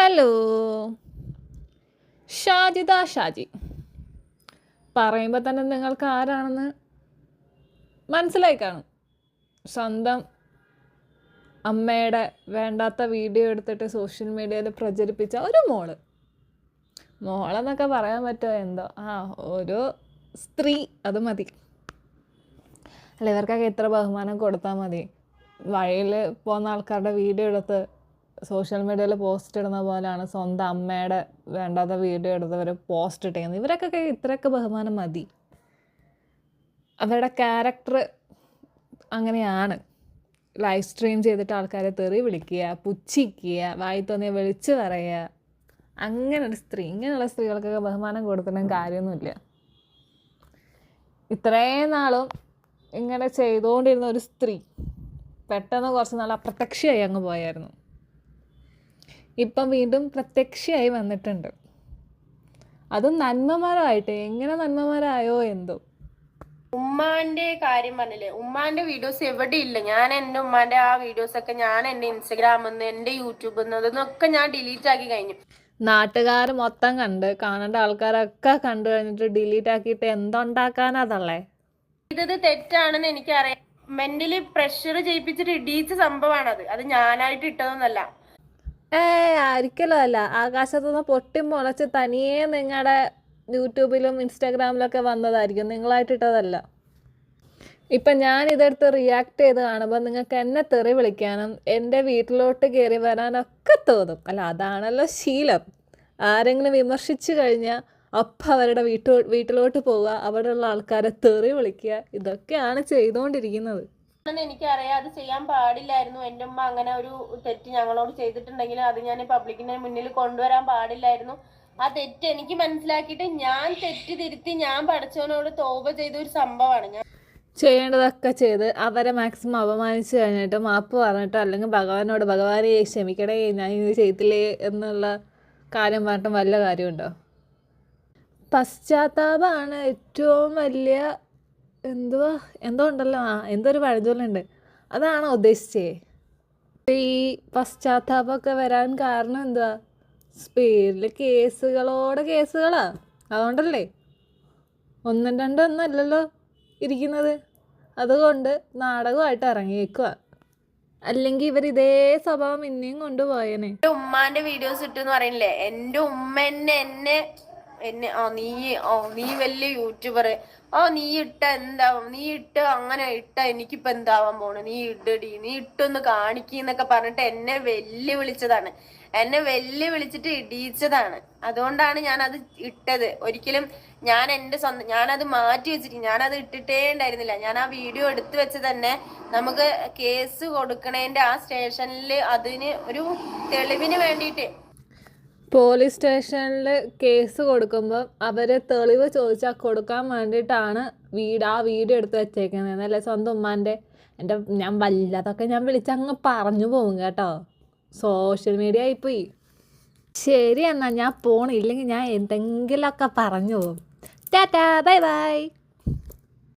Hello, Shajida Shaji. പറയുമ്പോൾ തന്നെ നിങ്ങൾക്ക് ആരാണെന്ന് മനസ്സിലായി കാണും. സ്വന്തം അമ്മയുടെ വേണ്ടാത്ത വീഡിയോ എടുത്തിട്ട് സോഷ്യൽ മീഡിയയിൽ പ്രചരിപ്പിച്ച ഒരു മോളെന്നൊക്കെ പറയാൻ പറ്റുമോ എന്തോ, ഒരു സ്ത്രീ, അത് മതി. അല്ല, ഇവർക്കൊക്കെ ഇത്ര ബഹുമാനം കൊടുത്താൽ മതി. വഴിയിൽ പോകുന്ന ആൾക്കാരുടെ വീഡിയോ എടുത്ത് സോഷ്യൽ മീഡിയയിൽ പോസ്റ്റ് ഇടുന്ന പോലെയാണ് സ്വന്തം അമ്മയുടെ വേണ്ടാത്ത വീഡിയോ എടുത്തവർ പോസ്റ്റ് ഇട്ടിരിക്കുന്നത്. ഇവരൊക്കെ ഇത്രയൊക്കെ ബഹുമാനം മതി. അവരുടെ ക്യാരക്ടർ അങ്ങനെയാണ്. ലൈവ് സ്ട്രീം ചെയ്തിട്ട് ആൾക്കാരെ തെറി വിളിക്കുക, പുച്ഛിക്കുക, വായി തോന്നിയ വിളിച്ച് പറയുക. അങ്ങനൊരു സ്ത്രീ, ഇങ്ങനെയുള്ള സ്ത്രീകൾക്കൊക്കെ ബഹുമാനം കൊടുത്തിട്ടും കാര്യമൊന്നുമില്ല. ഇത്രയും നാളും ഇങ്ങനെ ചെയ്തുകൊണ്ടിരുന്ന ഒരു സ്ത്രീ പെട്ടെന്ന് കുറച്ച് നാൾ അപ്രത്യക്ഷയായി അങ്ങ് പോയായിരുന്നു. ഇപ്പം വീണ്ടും പ്രത്യക്ഷയായി വന്നിട്ടുണ്ട്. അതും നന്മമാരായിട്ട്. എങ്ങനെ നന്മമാരായോ എന്തോ. ഉമ്മാന്റെ കാര്യം പറഞ്ഞില്ലേ, ഉമ്മാന്റെ വീഡിയോസ് എവിടെ ഇല്ല. ഞാൻ എൻ്റെ ഉമ്മാന്റെ ആ വീഡിയോസ് ഒക്കെ ഞാൻ എൻ്റെ ഇൻസ്റ്റഗ്രാമിൽ നിന്ന് എൻ്റെ യൂട്യൂബിൽ നിന്ന് അതൊക്കെ ഞാൻ ഡിലീറ്റ് ആക്കി കഴിഞ്ഞു. നാട്ടുകാർ മൊത്തം കാണേണ്ട ആൾക്കാരൊക്കെ കണ്ടു കഴിഞ്ഞിട്ട് ഡിലീറ്റ് ആക്കിയിട്ട് എന്തുണ്ടാക്കാനതല്ലേ. ഇതത് തെറ്റാണെന്ന് എനിക്കറിയാം. മെന്റലി പ്രഷർ ചെയ്യിപ്പിച്ചിട്ട് ഇടിയിച്ച സംഭവമാണത്. അത് ഞാനായിട്ട് ഇട്ടതൊന്നല്ല. ഒരിക്കലും അല്ല. ആകാശത്തുനിന്ന് പൊട്ടി മുളച്ച് തനിയെ നിങ്ങളുടെ യൂട്യൂബിലും ഇൻസ്റ്റാഗ്രാമിലൊക്കെ വന്നതായിരിക്കും, നിങ്ങളായിട്ടിട്ടതല്ല. ഇപ്പം ഞാൻ ഇതെടുത്ത് റിയാക്ട് ചെയ്ത് കാണുമ്പോൾ നിങ്ങൾക്ക് എന്നെ തെറി വിളിക്കാനും എൻ്റെ വീട്ടിലോട്ട് കയറി വരാനൊക്കെ തോന്നും. അല്ല, അതാണല്ലോ ശീലം. ആരെങ്കിലും വിമർശിച്ചു കഴിഞ്ഞാൽ അപ്പം അവരുടെ വീട്ടിലോട്ട് പോവുക, അവിടെയുള്ള ആൾക്കാരെ തെറി വിളിക്കുക. ഇതൊക്കെയാണ് ചെയ്തുകൊണ്ടിരിക്കുന്നത്. എനിക്കറിയാം, അത് ചെയ്യാൻ പാടില്ലായിരുന്നു. എൻ്റെ ഉമ്മ അങ്ങനെ ഒരു തെറ്റ് ഞങ്ങളോട് ചെയ്തിട്ടുണ്ടെങ്കിൽ അത് ഞാൻ പബ്ലിക്കിന്റെ മുന്നിൽ കൊണ്ടുവരാൻ പാടില്ലായിരുന്നു. ആ തെറ്റ് എനിക്ക് മനസ്സിലാക്കിയിട്ട് ഞാൻ തെറ്റ് തിരുത്തി ഞാൻ പഠിച്ചവനോട് തോപ ചെയ്ത ഒരു സംഭവമാണ്. ഞാൻ ചെയ്യേണ്ടതൊക്കെ ചെയ്ത് അവരെ മാക്സിമം അപമാനിച്ചു കഴിഞ്ഞിട്ട് മാപ്പ് പറഞ്ഞിട്ടോ അല്ലെങ്കിൽ ഭഗവാനോട് ഭഗവാനെ ക്ഷമിക്കണേ ഞാൻ ഇത് ചെയ്തില്ലേ എന്നുള്ള കാര്യം പറഞ്ഞിട്ട് വല്ല കാര്യമുണ്ടോ? പശ്ചാത്താപമാണ് ഏറ്റവും വലിയ എന്തോ ഉണ്ടല്ലോ, എന്തൊരു പഴഞ്ചൊല്ലുണ്ട്, അതാണോ ഉദ്ദേശിച്ചേ? ഈ പശ്ചാത്താപമൊക്കെ വരാൻ കാരണം എന്തുവാ? സ്പീഡിൽ കേസുകളാ. അതുകൊണ്ടല്ലേ, ഒന്നും രണ്ടൊന്നും അല്ലല്ലോ ഇരിക്കുന്നത്. അതുകൊണ്ട് നാടകമായിട്ട് ഇറങ്ങിയേക്കുക. അല്ലെങ്കിൽ ഇവർ ഇതേ സ്വഭാവം ഇനിയും കൊണ്ടുപോയേനെ. എൻ്റെ ഉമ്മാന്റെ വീഡിയോസ് ഇട്ടെന്ന് പറയണില്ലേ, എൻ്റെ ഉമ്മ എന്നെ നീ വലിയ യൂട്യൂബർ, നീ ഇട്ട എന്താവും, നീ ഇട്ട് അങ്ങനെ ഇട്ട എനിക്കിപ്പോ എന്താവാൻ പോണു, നീ ഇടടി, നീ ഇട്ടൊന്ന് കാണിക്കുന്നൊക്കെ പറഞ്ഞിട്ട് എന്നെ വെല്ലുവിളിച്ചതാണ്. എന്നെ വെല്ലുവിളിച്ചിട്ട് ഇടിയിച്ചതാണ്. അതുകൊണ്ടാണ് ഞാൻ അത് ഇട്ടത്. ഒരിക്കലും ഞാൻ എൻ്റെ സ്വന്തം ഞാനത് മാറ്റി വെച്ചിട്ട് ഞാനത് ഇട്ടിട്ടേ ഉണ്ടായിരുന്നില്ല. ഞാൻ ആ വീഡിയോ എടുത്തു വെച്ച് തന്നെ നമുക്ക് കേസ് കൊടുക്കണേന്റെ ആ സ്റ്റേഷനിൽ അതിന് ഒരു തെളിവിന് വേണ്ടിയിട്ട് പോലീസ് സ്റ്റേഷനിൽ കേസ് കൊടുക്കുമ്പോൾ അവർ തെളിവ് ചോദിച്ചാൽ കൊടുക്കാൻ വേണ്ടിയിട്ടാണ് ആ വീഡിയോ എടുത്ത് വെച്ചേക്കുന്നത്. എന്നല്ലേ സ്വന്തം ഉമ്മാൻ്റെ ഞാൻ വല്ലതൊക്കെ ഞാൻ വിളിച്ചങ്ങ് പറഞ്ഞു പോകും കേട്ടോ. സോഷ്യൽ മീഡിയ ആയിപ്പോയി. ശരി, എന്നാൽ ഞാൻ പോണില്ലെങ്കിൽ ഞാൻ എന്തെങ്കിലുമൊക്കെ പറഞ്ഞു പോകും. Tata, bye bye.